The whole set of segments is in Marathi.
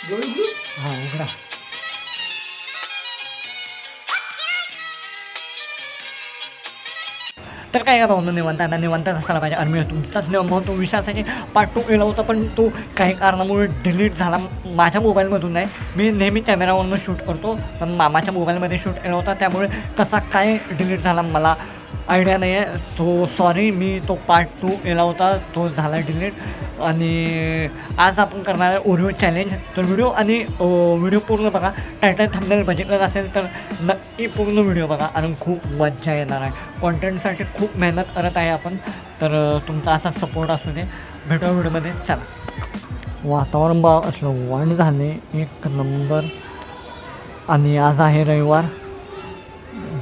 हा उघडा. तर काय का भाऊ निवांत आता निवांत असायला पाहिजे. आणि मी तुमचाच नियम तो विषयासाठी पार्ट 2 केला होता, पण तो काही कारणामुळे डिलीट झाला माझ्या मोबाईलमधून. नाही, मी नेहमी कॅमेरावरून शूट करतो, पण मामाच्या मोबाईलमध्ये शूट केला होता, त्यामुळे कसा काय डिलीट झाला मला आयडिया नाही आहे. सो सॉरी, मी तो पार्ट 2 केला होता, तो झाला डिलीट. आणि आज आपण करणार आहे ओरिओ चॅलेंज. तर व्हिडिओ पूर्ण बघा. टायटल थंबनेल बघितलं असेल तर नक्की पूर्ण व्हिडिओ बघा, आणि खूप मजा येणार आहे. कॉन्टेंटसाठी खूप मेहनत करत आहे आपण, तर तुमचा असा सपोर्ट असू दे. भेटू व्हिडिओमध्ये. चला. वातावरण बघा असलं वाढ झाले एक नंबर. आणि आज आहे रविवार.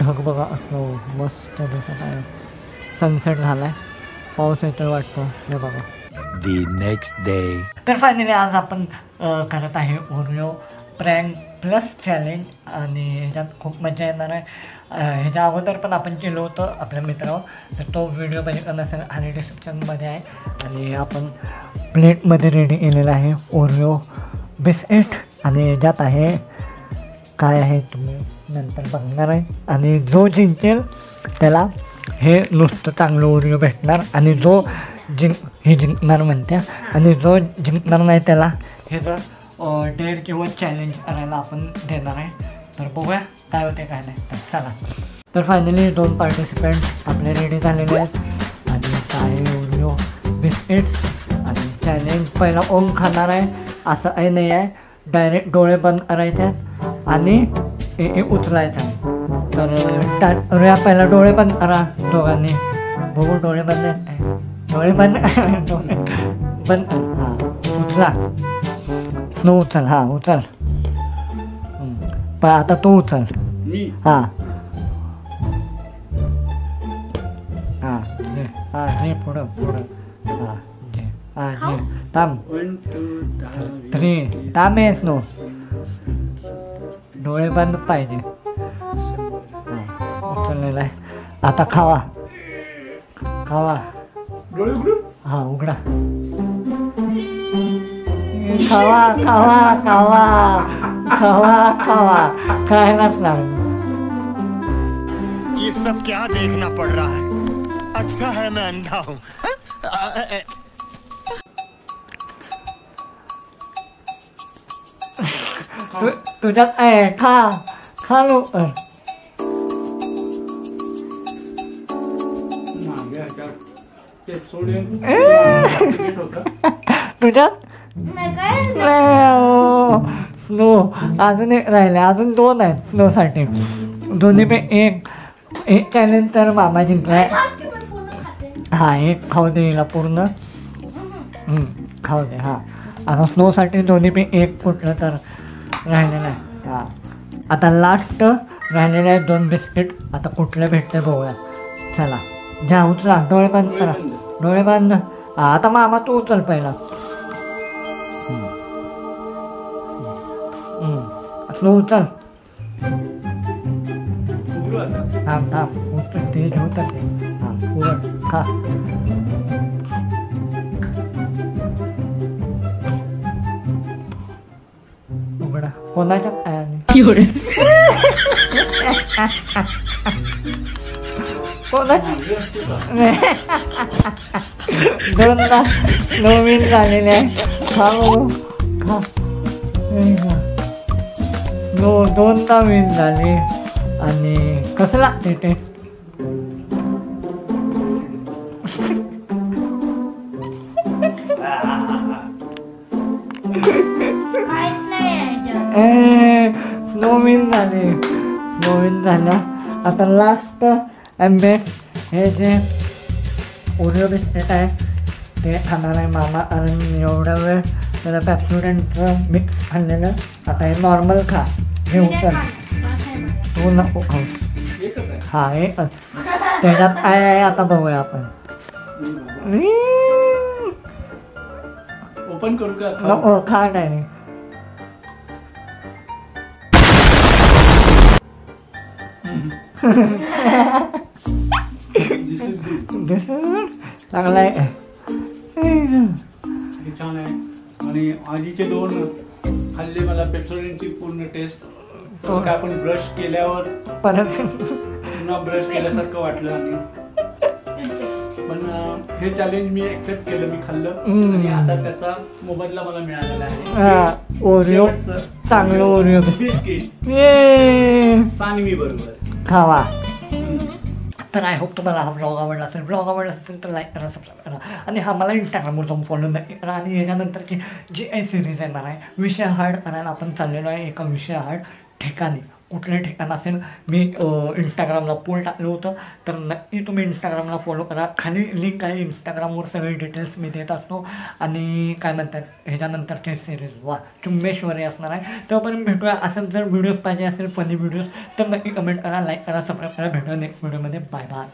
ढग बघा असं मस्त दिसत आहे. सनसेट झाला आहे. पाऊस येतोय वाटतं. हे बघा. The next day. तर फायनली आज आपण करत आहे ओरिओ प्रँक प्लस चॅलेंज. आणि ह्याच्यात खूप मजा येणार आहे. ह्याच्या अगोदर पण आपण केलं होतं आपल्या मित्रावर, तर तो व्हिडिओ बघितला नसेल आणि डिस्क्रिप्शनमध्ये आहे. आणि आपण प्लेटमध्ये रेडी केलेलं आहे ओरिओ बिस्किट. आणि ह्याच्यात आहे काय आहे तुम्ही नंतर बघणार आहे. आणि जो जिंकेल त्याला हे नुसतं चांगलं ओरिओ भेटणार. आणि जो जिंकणार म्हणत्या, आणि जो जिंकणार नाही त्याला हे जर डेअर किंवा चॅलेंज करायला आपण देणार आहे. तर बघूया काय होते काय नाही. तर चला. तर फायनली 2 पार्टिसिपेंट आपले रेडी झालेले आहेत. आणि काय ओरिओ बिस्किट्स. आणि चॅलेंज पहिला ओम खाणार आहे असं काही नाही आहे. डायरेक्ट डोळे बंद करायचे आणि उचलायचा. तर पहिला डोळे बंद करा दोघांनी. बघू डोळे बंद आहेत. डोळे बंद डोळे बंद. हां उचला. स्नो उचल. हां उचल. पण आता तू उचल. हां हां हां हे पुढं हां हां थांब. 3 थांब आहे. स्नो डोळे बंद पाहिजे. उचललेला आहे. आता खावा. हां उघडा. खावा खायलाच लागलं. ये सब क्या देखना पड़ रहा है? अच्छा है मैं अंधा हूँ. तुझ्यात खा लवकर. तुझ्यात स्नो अजून एक राहिले. अजून 2 आहेत स्नोसाठी. दोन्ही पे एक चॅलेंज तर मामा जिंकलाय. हा एक खाऊ दे हिला पूर्ण. खाऊ दे. हां आता स्नोसाठी दोन्ही पे एक कुठलं तर राहिलेलं आहे. हां आता लास्ट राहिलेलं आहे 2 बिस्किट. आता कुठलं भेटतं बघूया. चला जा उचला. डोळे बंद करा. डोळे बंद. आता मामा तू उचल पहिला. स्नो उचल. थांब उचल. ते उचल. हां उघड खा. उघडा. कोणाच्यात आहे दोनदा नवीन झालेले आहे. खा खा. दोनदा विन झाले. आणि कसं लागते ते? नवीन झाला. आता लास्ट आंबे हे जे ओरिओ बिस्किट आहे ते खाणार आहे मामा. आणि एवढा वेळ त्याला पॅप्सुडंटचं मिक्स खाल्लेलं. आता हे नॉर्मल खा. हे उचल. तू नको खाऊ. हा एकच. त्याच्यात काय आहे आता बघूया आपण. ओपन करू का? नको खा डायरेक्ट. दिस चांगला आहे. छान आहे. आणि आधीचे 2 खाल्ली मला पेप्सोडेंटची पूर्ण टेस्ट. हो. काय आपण ब्रश केल्यावर परत पुन्हा ब्रश केल्यासारखं वाटलं आणि पण हे चॅलेंज मी एक्सेप्ट केलं, मी खाल्लं आणि आता त्याचा मोबदला मला मिळालेला आहे. ओरिओ शेवटचं चांगलं ओरिओ बिस्किट ये सानवी बरोबर खावा. हम्म. तर आय होप तुम्हाला हा ब्लॉग आवडला असेल. ब्लॉग आवडला असेल तर लाईक करा, सबस्क्राईब करा आणि हा मला इंस्टाग्रामवर जाऊन फॉलो नक्की करा. आणि याच्यानंतरची जी काही सिरीज येणार आहे विषय हार्ड करायला आपण चाललेलो आहे. एका विषय हार्ड ठिकाणी कुठलं ठिकाण असेल मी इंस्टाग्रामला पोल टाकलं होतं, तर नक्की तुम्ही इंस्टाग्रामला फॉलो करा. खाली लिंक आहे इंस्टाग्रामवर, सगळे डिटेल्स मी देत असतो. आणि काय म्हणतात ह्याच्यानंतरची सिरीज वा चुम्मेश्वरी असणार आहे. तोपर्यंत भेटूया. असं जर व्हिडिओज पाहिजे असेल फनी व्हिडिओज तर नक्की कमेंट करा, लाईक करा, सबस्क्राईब करा. भेटूया नेक्स्ट व्हिडिओमध्ये. Bye bye.